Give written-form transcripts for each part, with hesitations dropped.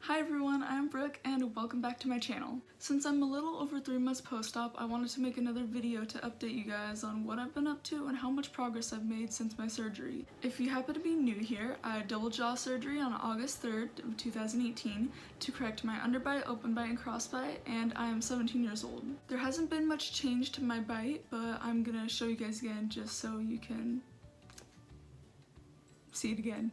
Hi everyone, I'm Brooke and welcome back to my channel. Since I'm a little over 3 months post-op, I wanted to make another video to update you guys on what I've been up to and how much progress I've made since my surgery. If you happen to be new here, I had double jaw surgery on August 3rd of 2018 to correct my underbite, open bite, and crossbite, and I am 17 years old. There hasn't been much change to my bite, but I'm gonna show you guys again just so you can see it again.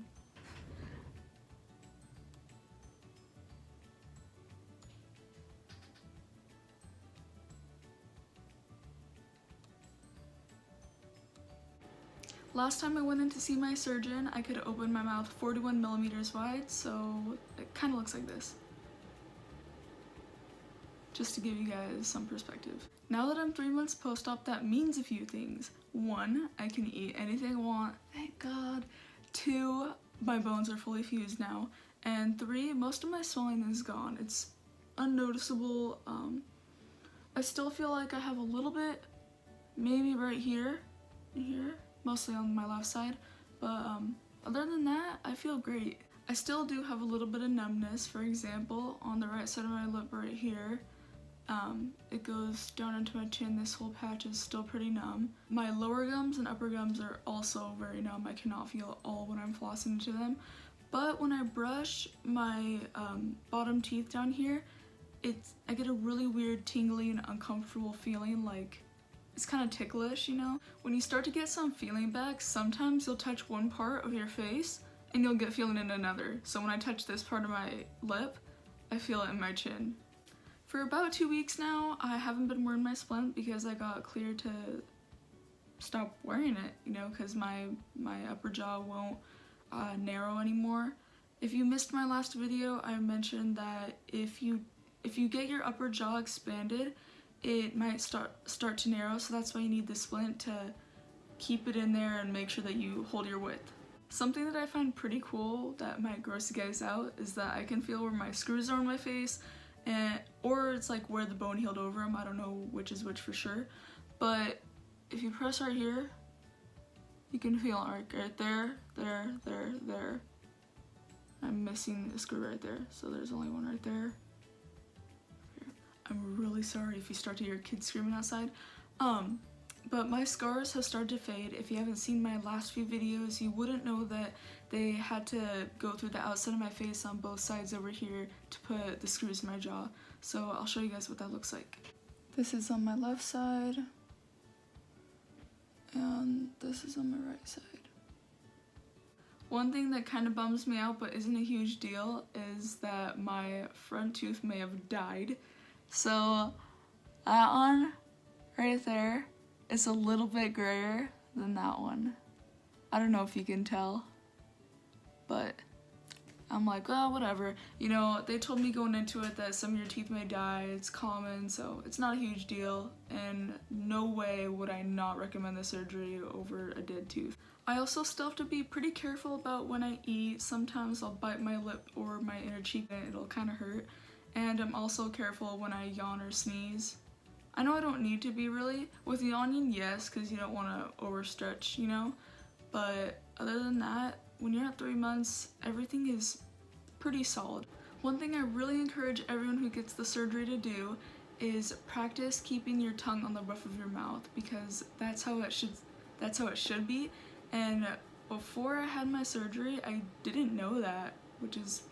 Last time I went in to see my surgeon, I could open my mouth 41 millimeters wide, so it kind of looks like this. Just to give you guys some perspective. Now that I'm 3 months post-op, that means a few things. 1, I can eat anything I want, thank God. 2, my bones are fully fused now. And 3, most of my swelling is gone. It's unnoticeable. I still feel like I have a little bit, maybe right here, mostly on my left side, but other than that, I feel great. I still do have a little bit of numbness. For example, on the right side of my lip right here, it goes down into my chin. This whole patch is still pretty numb. My lower gums and upper gums are also very numb. I cannot feel at all when I'm flossing into them. But when I brush my bottom teeth down here, I get a really weird tingly and uncomfortable feeling, like it's kind of ticklish, you know? When you start to get some feeling back, sometimes you'll touch one part of your face and you'll get feeling in another. So when I touch this part of my lip, I feel it in my chin. For about 2 weeks now, I haven't been wearing my splint because I got cleared to stop wearing it, you know, because my upper jaw won't narrow anymore. If you missed my last video, I mentioned that if you get your upper jaw expanded, it might start to narrow, so that's why you need the splint to keep it in there and make sure that you hold your width. Something that I find pretty cool that might gross you guys out is that I can feel where my screws are on my face, or it's like where the bone healed over them. I don't know which is which for sure, but if you press right here, you can feel it right there, there. I'm missing the screw right there, so there's only one right there. I'm really sorry if you start to hear kids screaming outside. But my scars have started to fade. If you haven't seen my last few videos, you wouldn't know that they had to go through the outside of my face on both sides over here to put the screws in my jaw. So I'll show you guys what that looks like. This is on my left side, and this is on my right side. One thing that kind of bums me out but isn't a huge deal is that my front tooth may have died. So that one right there is a little bit grayer than that one. I don't know if you can tell, but I'm like, well, whatever. You know, they told me going into it that some of your teeth may die. It's common, so it's not a huge deal, and no way would I not recommend the surgery over a dead tooth. I also still have to be pretty careful about when I eat. Sometimes I'll bite my lip or my inner cheek and it'll kind of hurt. And I'm also careful when I yawn or sneeze. I know I don't need to be really. With yawning, yes, because you don't want to overstretch, you know? But other than that, when you're at 3 months, everything is pretty solid. One thing I really encourage everyone who gets the surgery to do is practice keeping your tongue on the roof of your mouth, because that's how it should be. And before I had my surgery, I didn't know that, which is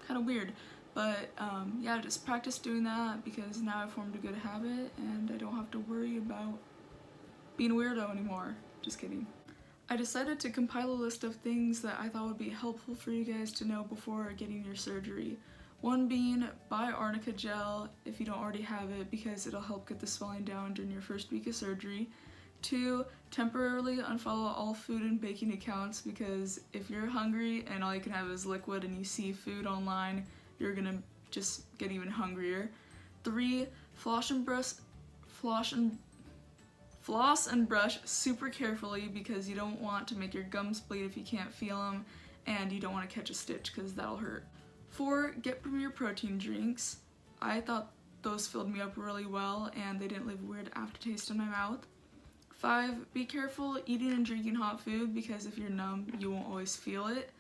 kind of weird. But yeah, just practice doing that, because now I've formed a good habit and I don't have to worry about being a weirdo anymore. Just kidding. I decided to compile a list of things that I thought would be helpful for you guys to know before getting your surgery. One being, buy arnica gel if you don't already have it, because it'll help get the swelling down during your first week of surgery. 2, temporarily unfollow all food and baking accounts, because if you're hungry and all you can have is liquid and you see food online, you're gonna just get even hungrier. 3, floss and brush super carefully, because you don't want to make your gums bleed if you can't feel them, and you don't want to catch a stitch because that'll hurt. 4, get Premier protein drinks. I thought those filled me up really well and they didn't leave a weird aftertaste in my mouth. 5, be careful eating and drinking hot food, because if you're numb, you won't always feel it.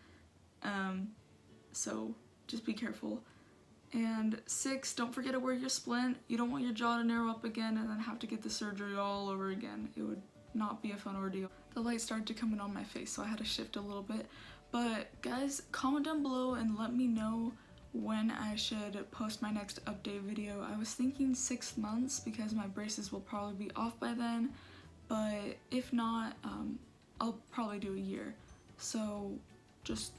So just be careful. And 6, don't forget to wear your splint. You don't want your jaw to narrow up again and then have to get the surgery all over again. It would not be a fun ordeal. The light started to come in on my face, so I had to shift a little bit. But guys, comment down below and let me know when I should post my next update video. I was thinking 6 months because my braces will probably be off by then, but if not, I'll probably do a year. So just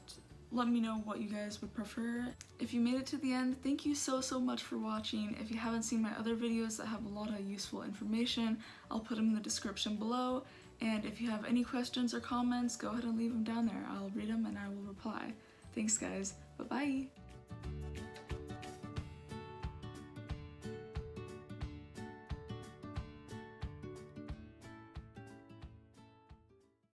let me know what you guys would prefer. If you made it to the end, thank you so much for watching. If you haven't seen my other videos that have a lot of useful information, I'll put them in the description below. And if you have any questions or comments, go ahead and leave them down there. I'll read them and I will reply. Thanks guys, bye bye!